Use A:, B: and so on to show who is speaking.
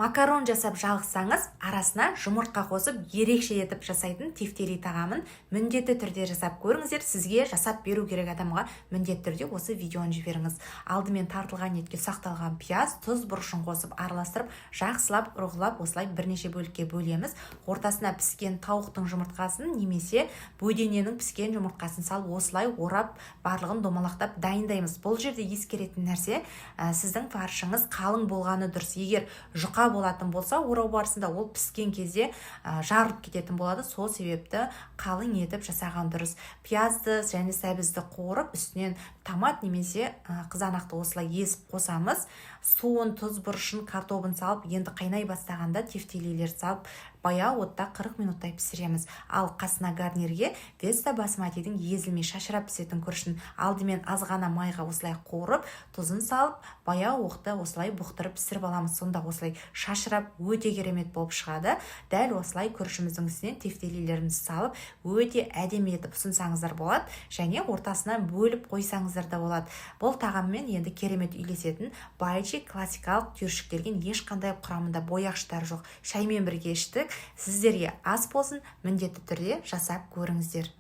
A: Макарон жасап жалықсаңыз, арасына жұмыртқа қосып ерекше етіп жасайтын тефтели тағамын міндетті түрде жасап көріңіздер. Сізге жасап беру керек адамға міндетті түрде осы видеоны жіберіңіз. Алдымен тартылған етке сақталған пияз, тұз, бұрышын қосып араластырып, жақсылап, ұрғылап, осылай бірнеше бөлікке бөлеміз. Ортасына піскен тауықтың жұмыртқасын немесе бөдененің піскен жұмыртқасын салып, осылай орап, барлығын домалақтап дайындаймыз. Бұл жерде ескеретін нәрсе, сіздің фаршыңыз қалың болғаны дұрыс. Егер жұқа болатын болса, орау барысында ол піскен кезде жарылып кететін болады. Сол себепті қалың етіп жасаған дұрыс. Пиязды және сәбізді қуырып, үстінен томат немесе қызанақты осылай езіп қосамыз. Суын, тұз, бұрышын, картобын салып, енді қайнай бастағанда тефтелилер салып, баяу отта 40 минуттай пісіреміз. Ал қасына гарнирге Веста басматидің езілмей шашырап пісетін күрішін алдымен азғана майға осылай қуырып, тұзын салып, баяу оқты осылай бұқтырып пісіріп аламыз. Сонда осылай шашырап өте керемет болып шығады. Дәл осылай күрішіміздің үстіне тефтелилерімізді салып, өте әдемі етіп ұсынсаңыздар болады, және ортасынан бөліп қойсаңыздар да болады. Бұл тағаммен енді керемет үйлесетін байчи классикалық түйіршіктелген, ешқандай құрамында бояғыштар жоқ. Шаймен бірге іштік. Сіздерге ас болсын, міндетті түрде жасап көріңіздер.